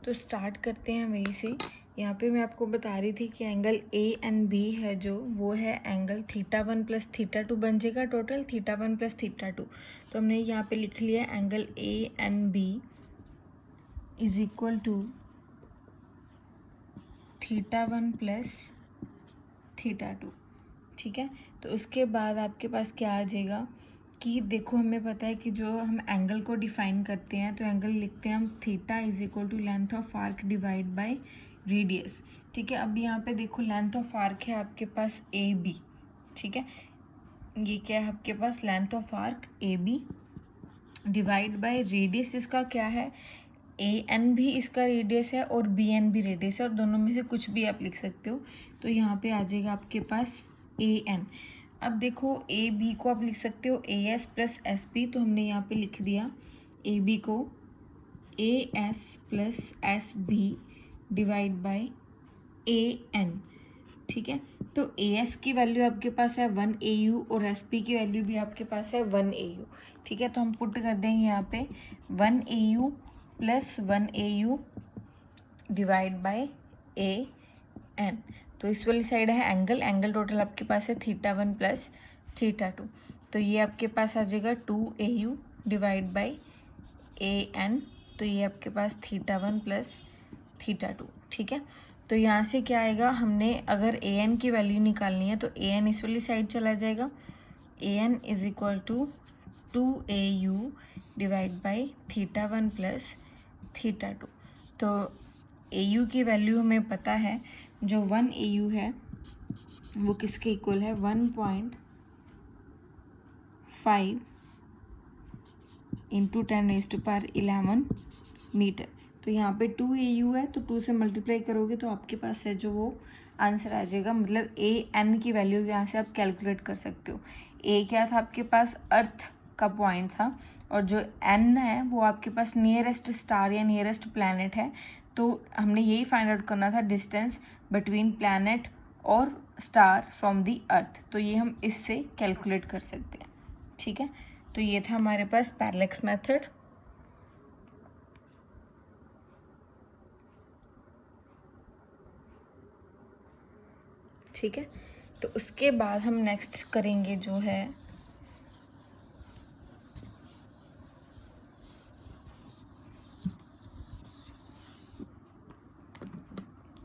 तो स्टार्ट करते हैं वहीं से। यहाँ पे मैं आपको बता रही थी कि एंगल ए एंड बी है जो, वो है एंगल θ1 प्लस θ2 बन जाएगा टोटल θ1 प्लस θ2। तो हमने यहाँ पे लिख लिया angle A and B is equal to θ1 plus θ2। ठीक है, तो उसके बाद आपके पास क्या आ जाएगा कि देखो हमें पता है कि जो हम एंगल को डिफाइन करते हैं तो एंगल लिखते हैं हम theta is equal to length of arc divide by radius. ठीक है, अब यहाँ पे देखो लेंथ ऑफ आर्क है आपके पास ए बी। ठीक है, ये क्या है आपके पास length of arc A B divide by radius इसका क्या है, ए एन भी इसका रेडियस है और बी एन भी रेडियस है, और दोनों में से कुछ भी आप लिख सकते हो। तो यहाँ पे आ जाएगा आपके पास ए एन। अब देखो ए बी को आप लिख सकते हो A S plus S B, तो हमने यहाँ पे लिख दिया ए बी को A S plus S B divide by A N. ठीक है, तो ए एस की वैल्यू आपके पास है 1 AU और एस पी की वैल्यू भी आपके पास है 1 AU। ठीक है, तो हम पुट कर देंगे यहाँ पे 1 AU plus 1 AU divide by A N. तो इस वाली साइड है एंगल, एंगल टोटल आपके पास है θ1 प्लस θ2। तो ये आपके पास आ जाएगा 2 AU divide by A N. तो ये आपके पास θ1 प्लस θ2। ठीक है, तो यहाँ से क्या आएगा, हमने अगर ए एन की वैल्यू निकालनी है तो ए एन इस वाली साइड चला जाएगा। A N is equal to 2 AU divide by θ1 plus θ2। तो AU की वैल्यू हमें पता है, जो 1 AU है वो किसके इक्वल है 1.5 इंटू 10⁻11 मीटर। तो यहाँ पे 2 AU है तो 2 से मल्टीप्लाई करोगे तो आपके पास है जो वो आंसर आ जाएगा। मतलब ए एन की वैल्यू यहाँ से आप कैलकुलेट कर सकते हो। ए क्या था आपके पास, अर्थ का पॉइंट था, और जो एन है वो आपके पास नियरेस्ट स्टार या नियरेस्ट प्लैनेट है। तो हमने यही फाइंड आउट करना था डिस्टेंस बिटवीन प्लैनेट और स्टार फ्रॉम दी अर्थ। तो ये हम इससे कैलकुलेट कर सकते हैं। ठीक है, तो ये था हमारे पास पैरेलैक्स मेथड। ठीक है, तो उसके बाद हम नेक्स्ट करेंगे जो है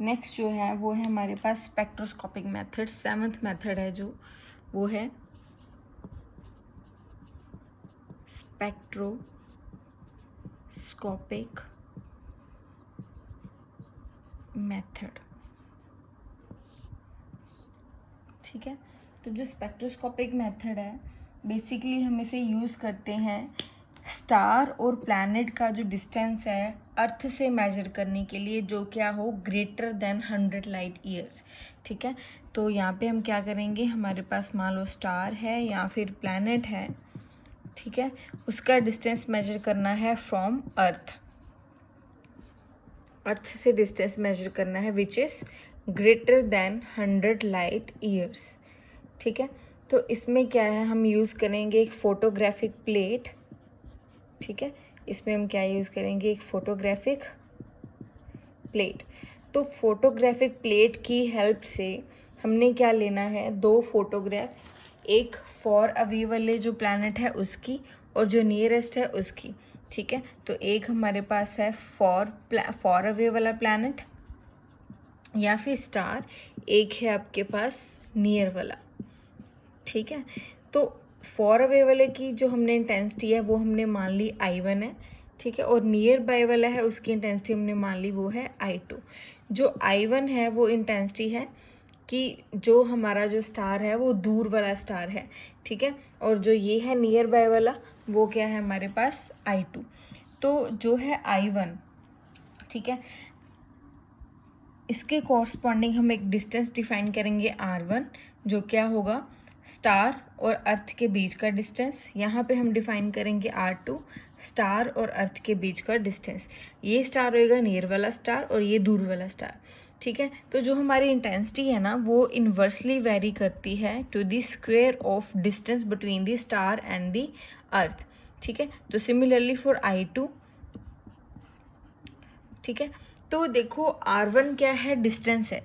नेक्स्ट जो है वो है हमारे पास स्पेक्ट्रोस्कोपिक मेथड। 7th मेथड है जो, वो है स्पेक्ट्रोस्कोपिक मेथड। ठीक है, तो जो स्पेक्ट्रोस्कोपिक मेथड है बेसिकली हम इसे यूज़ करते हैं स्टार और प्लैनेट का जो डिस्टेंस है अर्थ से मेजर करने के लिए, जो क्या हो ग्रेटर देन 100 लाइट ईयर्स। ठीक है, तो यहाँ पे हम क्या करेंगे, हमारे पास मान लो स्टार है या फिर प्लैनेट है। ठीक है, उसका डिस्टेंस मेजर करना है फ्रॉम अर्थ, अर्थ से डिस्टेंस मेजर करना है which is greater than 100 light years. ठीक है, तो इसमें क्या है, हम यूज़ करेंगे एक फोटोग्राफिक प्लेट। ठीक है, इसमें हम क्या यूज़ करेंगे, एक फोटोग्राफिक प्लेट। तो फोटोग्राफिक प्लेट की हेल्प से हमने क्या लेना है, 2 फोटोग्राफ्स, एक फॉर अवे वाले जो प्लैनेट है उसकी और जो नियरेस्ट है उसकी। ठीक है, तो एक हमारे पास है फॉर अवे वाला प्लैनेट या फिर स्टार, एक है आपके पास नियर वाला। ठीक है, तो फॉर अवे वाले की जो हमने इंटेंसिटी है वो हमने मान ली I1 है। ठीक है, और नियर बाय वाला है उसकी इंटेंसिटी हमने मान ली वो है I2। जो I1 है वो इंटेंसिटी है कि जो हमारा जो स्टार है वो दूर वाला स्टार है। ठीक है, और जो ये है नियर बाय वाला वो क्या है हमारे पास I2। तो जो है I1, ठीक है, इसके कॉरस्पॉन्डिंग हम एक डिस्टेंस डिफाइन करेंगे R1, जो क्या होगा स्टार और अर्थ के बीच का डिस्टेंस। यहाँ पे हम डिफाइन करेंगे R2, स्टार और अर्थ के बीच का डिस्टेंस। ये स्टार होएगा नियर वाला स्टार और ये दूर वाला स्टार। ठीक है, तो जो हमारी इंटेंसिटी है ना वो इन्वर्सली वेरी करती है to the square of distance between the star and the earth. ठीक है, तो सिमिलरली फॉर I2, ठीक है। तो देखो R1 क्या है, डिस्टेंस है,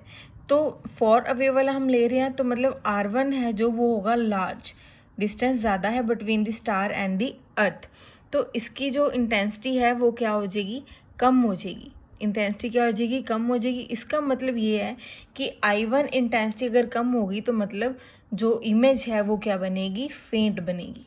तो फॉर अवे वाला हम ले रहे हैं, तो मतलब R1 है जो वो होगा लार्ज, डिस्टेंस ज़्यादा है between the star and the अर्थ, तो इसकी जो इंटेंसिटी है वो क्या हो जाएगी, कम हो जाएगी। इंटेंसिटी क्या हो जाएगी, कम हो जाएगी। इसका मतलब ये है कि I1 इंटेंसिटी अगर कम होगी तो मतलब जो इमेज है वो क्या बनेगी, फेंट बनेगी।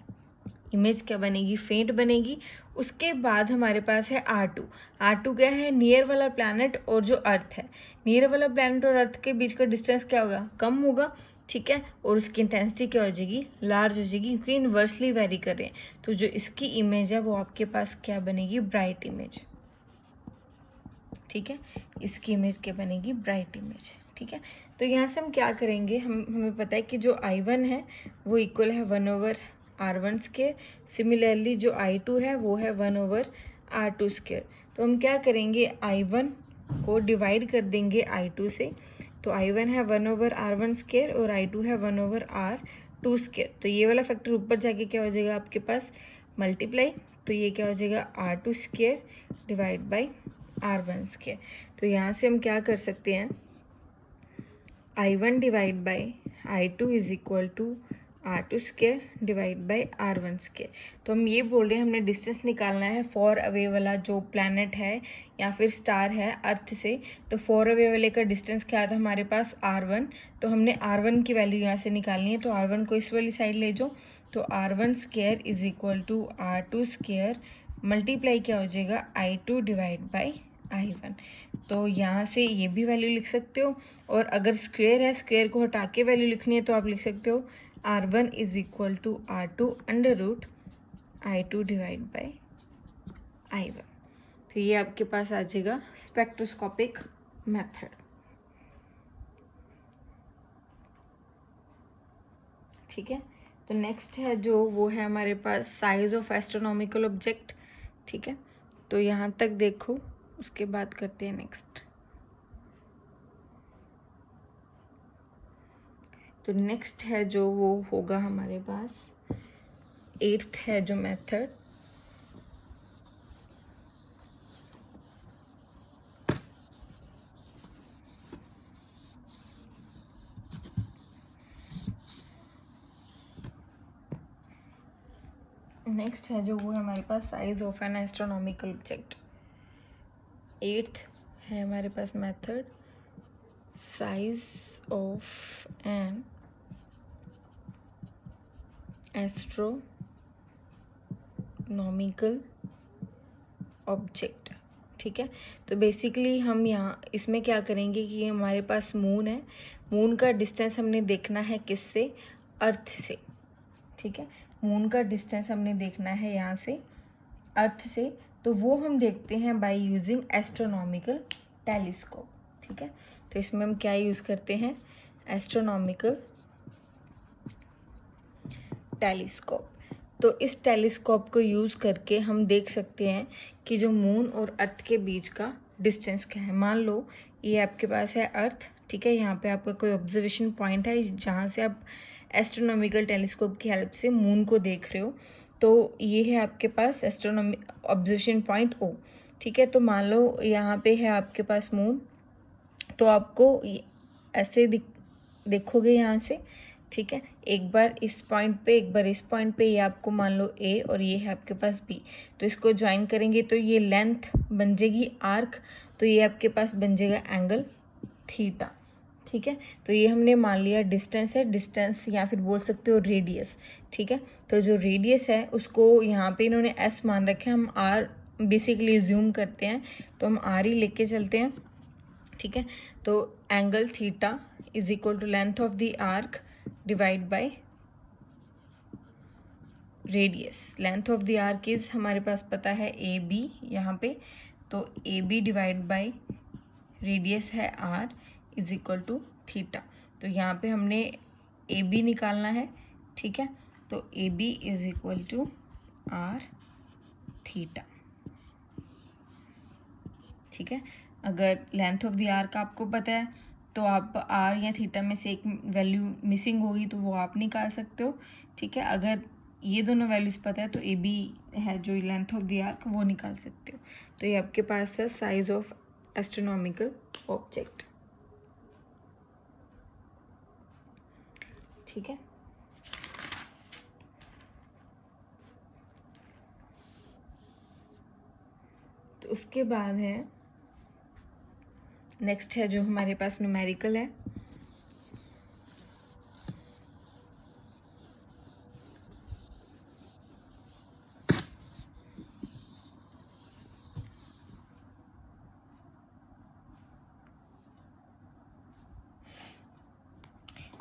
इमेज क्या बनेगी, फेंट बनेगी। उसके बाद हमारे पास है R2। R2 क्या है, नियर वाला प्लैनेट और जो अर्थ है, नियर वाला प्लैनेट और अर्थ के बीच का डिस्टेंस क्या होगा, कम होगा, ठीक है, और उसकी इंटेंसिटी क्या हो जाएगी, लार्ज हो जाएगी, क्योंकि इन्वर्सली वेरी कर रहे हैं। तो जो इसकी इमेज है वो आपके पास क्या बनेगी, ब्राइट इमेज, ठीक है, इसकी इमेज क्या बनेगी, ब्राइट इमेज, ठीक है। तो यहाँ से हम क्या करेंगे, हमें पता है कि जो I1 है वो इक्वल है 1/R1 स्क्वायर, सिमिलरली जो I2 है वो है 1/R2 स्क्वायर। तो हम क्या करेंगे, I1 को डिवाइड कर देंगे I2 से, तो I1 है 1/R1 स्क्वायर और I2 है 1/R2 स्क्वायर। तो ये वाला फैक्टर ऊपर जाके क्या हो जाएगा आपके पास, मल्टीप्लाई, तो ये क्या हो जाएगा R2 square divide by R1 square. तो यहाँ से हम क्या कर सकते हैं, I1 divide by I2 is equal to R2 square divide by R1 square. तो हम ये बोल रहे हैं हमने डिस्टेंस निकालना है फॉर अवे वाला जो प्लैनेट है या फिर स्टार है अर्थ से। तो फॉर अवे वाले का डिस्टेंस क्या था हमारे पास, R1, तो हमने R1 की वैल्यू यहाँ से निकालनी है, तो R1 को इस वाली साइड ले जाओ, तो R1 square is equal to R2 square multiply क्या हो जाएगा, I2 डिवाइड बाई I1। तो यहाँ से ये भी वैल्यू लिख सकते हो, और अगर स्क्वायर है, स्क्वायर को हटा के वैल्यू लिखनी है तो आप लिख सकते हो R1 is equal to R2 under root I2 divide by I1। तो ये आपके पास आ जाएगा स्पेक्ट्रोस्कोपिक मेथड, ठीक है। तो नेक्स्ट है जो वो है हमारे पास साइज ऑफ एस्ट्रोनॉमिकल ऑब्जेक्ट, ठीक है। तो यहाँ तक देखो, उसके बाद करते हैं नेक्स्ट। तो नेक्स्ट है जो वो होगा हमारे पास 8th है जो मेथड, नेक्स्ट है जो वो है हमारे पास size of an astronomical object. 8th है हमारे पास method, size of an astronomical object, ठीक है। तो बेसिकली हम यहाँ इसमें क्या करेंगे कि हमारे पास मून है, मून का डिस्टेंस हमने देखना है किससे, अर्थ से, ठीक है। मून का डिस्टेंस हमने देखना है यहाँ से अर्थ से, तो वो हम देखते हैं बाय यूजिंग एस्ट्रोनॉमिकल टेलीस्कोप, ठीक है। तो इसमें हम क्या यूज़ करते हैं, एस्ट्रोनॉमिकल टेलीस्कोप। तो इस टेलीस्कोप को यूज़ करके हम देख सकते हैं कि जो मून और अर्थ के बीच का डिस्टेंस क्या है। मान लो ये आपके पास है अर्थ, ठीक है, यहाँ पे आपका कोई ऑब्जर्वेशन पॉइंट है जहाँ से आप एस्ट्रोनॉमिकल टेलीस्कोप की हेल्प से मून को देख रहे हो, तो ये है आपके पास ऑब्जर्वेशन पॉइंट O, ठीक है। तो मान लो यहाँ पे है आपके पास मून, तो आपको ऐसे देखोगे यहाँ से, ठीक है, एक बार इस पॉइंट पे, एक बार इस पॉइंट पे, ये आपको मान लो A और ये है आपके पास B, तो इसको ज्वाइन करेंगे तो ये लेंथ बन जाएगी आर्क, तो ये आपके पास बन जाएगा एंगल थीटा, ठीक है। तो ये हमने मान लिया डिस्टेंस है, डिस्टेंस या फिर बोल सकते हो रेडियस, ठीक है। तो जो रेडियस है उसको यहाँ पे इन्होंने S मान रखे हैं, हम R बेसिकली ज्यूम करते हैं, तो हम R ही लेके चलते हैं, ठीक है। तो angle theta is equal to length of the arc divide by radius. Length of the arc is हमारे पास पता है AB यहाँ पे, तो AB डिवाइड बाय रेडियस है R is equal to theta. तो यहाँ पे हमने AB निकालना है, ठीक है। तो AB is equal to R theta, ठीक है। अगर लेंथ ऑफ द आर्क आपको पता है तो आप R या थीटा में से एक वैल्यू मिसिंग होगी तो वो आप निकाल सकते हो, ठीक है। अगर ये दोनों वैल्यूज़ पता है तो AB है जो लेंथ ऑफ द आर्क वो निकाल सकते हो। तो ये आपके पास है साइज ऑफ एस्ट्रोनॉमिकल ऑब्जेक्ट। ठीक है, तो उसके बाद है नेक्स्ट है जो हमारे पास न्यूमेरिकल है।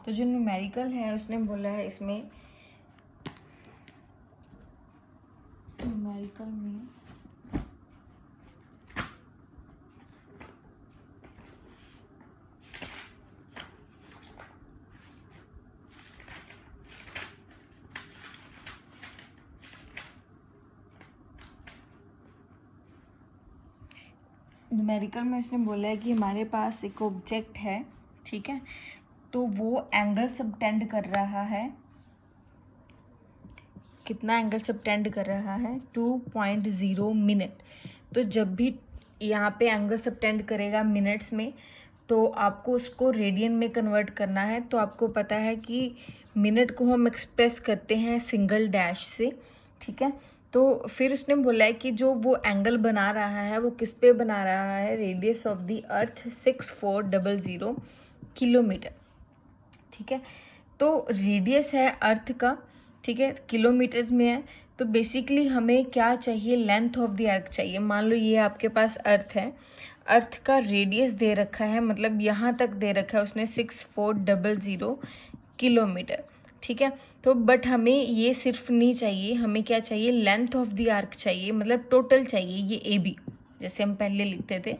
तो जो न्यूमेरिकल है उसने बोला है इसमें न्यूमेरिकल में उसने बोला है कि हमारे पास एक ऑब्जेक्ट है, ठीक है, तो वो एंगल सबटेंड कर रहा है। कितना एंगल सबटेंड कर रहा है? 2.0 मिनट। तो जब भी यहाँ पे एंगल सबटेंड करेगा मिनट्स में, तो आपको उसको रेडियन में कन्वर्ट करना है। तो आपको पता है कि मिनट को हम एक्सप्रेस करते हैं सिंगल डैश से, ठीक है। तो फिर उसने बोला है कि जो वो एंगल बना रहा है वो किस पे बना रहा है? Radius of the earth 6400 kilometre, ठीक है। तो रेडियस है अर्थ का, ठीक है, किलोमीटर्स में है। तो बेसिकली हमें क्या चाहिए? लेंथ ऑफ द अर्थ चाहिए। मान लो ये आपके पास अर्थ है, अर्थ का रेडियस दे रखा है, मतलब यहाँ तक दे रखा है उसने 6400 किलोमीटर, ठीक है। तो बट हमें ये सिर्फ नहीं चाहिए, हमें क्या चाहिए? लेंथ ऑफ द आर्क चाहिए, मतलब टोटल चाहिए। ये ए बी जैसे हम पहले लिखते थे,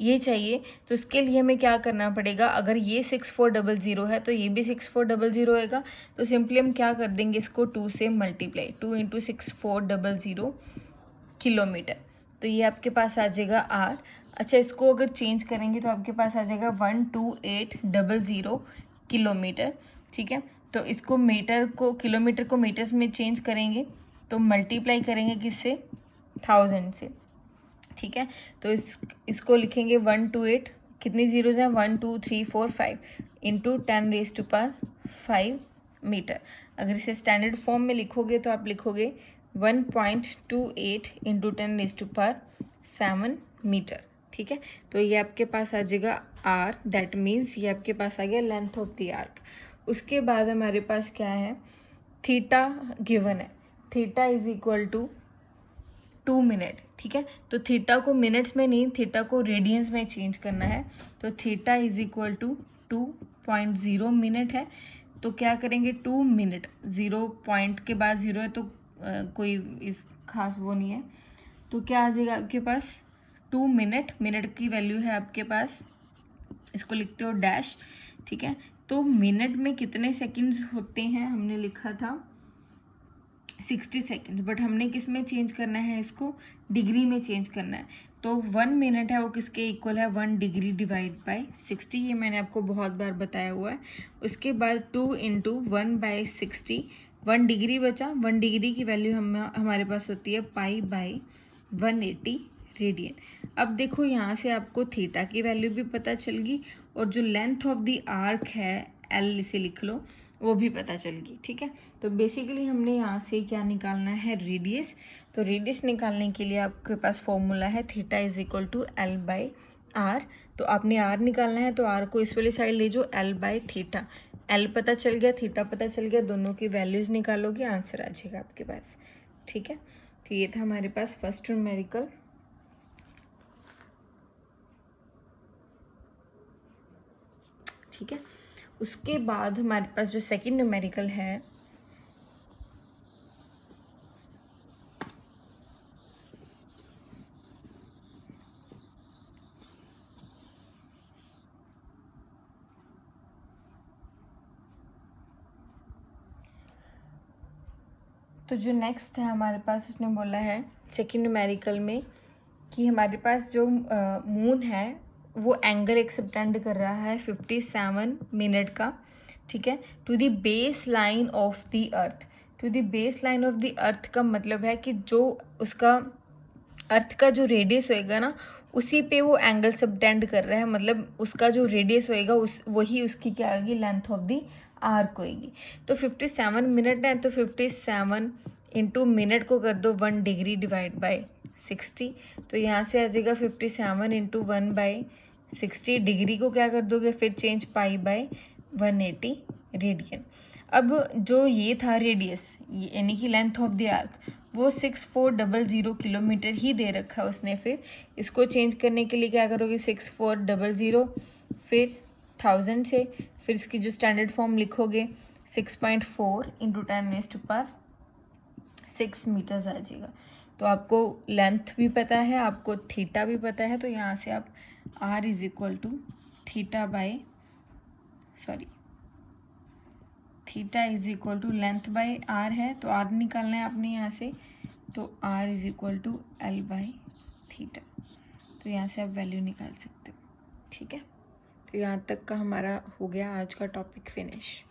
ये चाहिए। तो इसके लिए हमें क्या करना पड़ेगा? अगर ये 6400 है तो ये भी 6400 होएगा। तो सिंपली हम क्या कर देंगे? इसको 2 से मल्टीप्लाई, 2 × 6400 किलोमीटर। तो ये आपके पास आ जाएगा आर। अच्छा, इसको अगर चेंज करेंगे तो आपके पास आ जाएगा 12800 किलोमीटर, ठीक है। तो इसको किलोमीटर को मीटर्स में चेंज करेंगे तो मल्टीप्लाई करेंगे किससे? 1000 से, ठीक है। तो इसको लिखेंगे 128, कितनी जीरोज हैं? 1 2 3 4 5 इंटू 10⁵ मीटर। अगर इसे स्टैंडर्ड फॉर्म में लिखोगे तो आप लिखोगे 1.28 इंटू 10⁻7 मीटर, ठीक है। तो ये आपके पास आ जाएगा आर, दैट मीन्स ये आपके पास आ गया लेंथ ऑफ द आर्क। उसके बाद हमारे पास क्या है? थीटा गिवन है, theta is equal to 2 minute, ठीक है। तो थीटा को मिनट्स में नहीं, थीटा को रेडियंस में चेंज करना है। तो theta is equal to 2.0 minute है। तो क्या करेंगे? 2 मिनट, 0 पॉइंट के बाद 0 है तो कोई इस खास वो नहीं है। तो क्या आ जाएगा आपके पास? 2 मिनट, मिनट की वैल्यू है आपके पास, इसको लिखते हो डैश, ठीक है। तो मिनट में कितने सेकंड्स होते हैं? हमने लिखा था 60 सेकेंड्स, बट हमने किस में चेंज करना है? इसको डिग्री में चेंज करना है। तो 1 मिनट है वो किसके इक्वल है? 1 डिग्री डिवाइड बाय 60। ये मैंने आपको बहुत बार बताया हुआ है। उसके बाद 2 × 1/60, 1 डिग्री बचा। 1 डिग्री की वैल्यू हमारे पास होती है π/180 रेडियन। अब देखो यहाँ से आपको थीटा की वैल्यू भी पता चल गई और जो लेंथ ऑफ द आर्क है एल, इसे लिख लो, वो भी पता चल गई, ठीक है। तो बेसिकली हमने यहाँ से क्या निकालना है? रेडियस। तो रेडियस निकालने के लिए आपके पास फॉर्मूला है theta is equal to L/r। तो आपने r निकालना है तो r को इस वाली साइड ले जाओ, L/थीटा। L पता चल गया, थीटा पता चल गया, दोनों की वैल्यूज निकालोगे, आंसर आ जाएगा आपके पास, ठीक है। तो ये था हमारे पास फर्स्ट न्यूमेरिकल। ठीक है, उसके बाद हमारे पास जो सेकंड न्यूमेरिकल है तो जो नेक्स्ट है हमारे पास, उसने बोला है सेकंड न्यूमेरिकल में कि हमारे पास जो मून है वो एंगल एक सबटेंड कर रहा है 57 मिनट का, ठीक है, to the base line of the earth. To the base line of the earth का मतलब है कि जो उसका अर्थ का जो रेडियस होएगा ना उसी पे वो एंगल सबटेंड कर रहा है, मतलब उसका जो रेडियस होएगा वही उसकी क्या होगी, लेंथ ऑफ द आर्क होएगी। तो 57 मिनट है, तो 57 इंटू मिनट को कर दो 1 डिग्री डिवाइड बाय 60, तो यहाँ से आ जाएगा 57 इंटू 1/60। डिग्री को क्या कर दोगे फिर चेंज, पाई बाय 180 रेडियन। अब जो ये था रेडियस यानी कि लेंथ ऑफ द आर्क, वो 6400 किलोमीटर ही दे रखा है उसने। फिर इसको चेंज करने के लिए क्या करोगे, 6400 फिर 1000 से, फिर इसकी जो स्टैंडर्ड फॉर्म लिखोगे 6.4 इंटू 10⁻⁶ मीटर्स आ जाएगा। तो आपको लेंथ भी पता है, आपको थीटा भी पता है, तो यहाँ से आप r is equal to theta is equal to length by r है, तो r निकालना है आपने यहाँ से, तो r इज इक्वल टू l/थीटा। तो यहाँ से आप वैल्यू निकाल सकते हो। ठीक है, तो यहाँ तक का हमारा हो गया आज का टॉपिक फिनिश।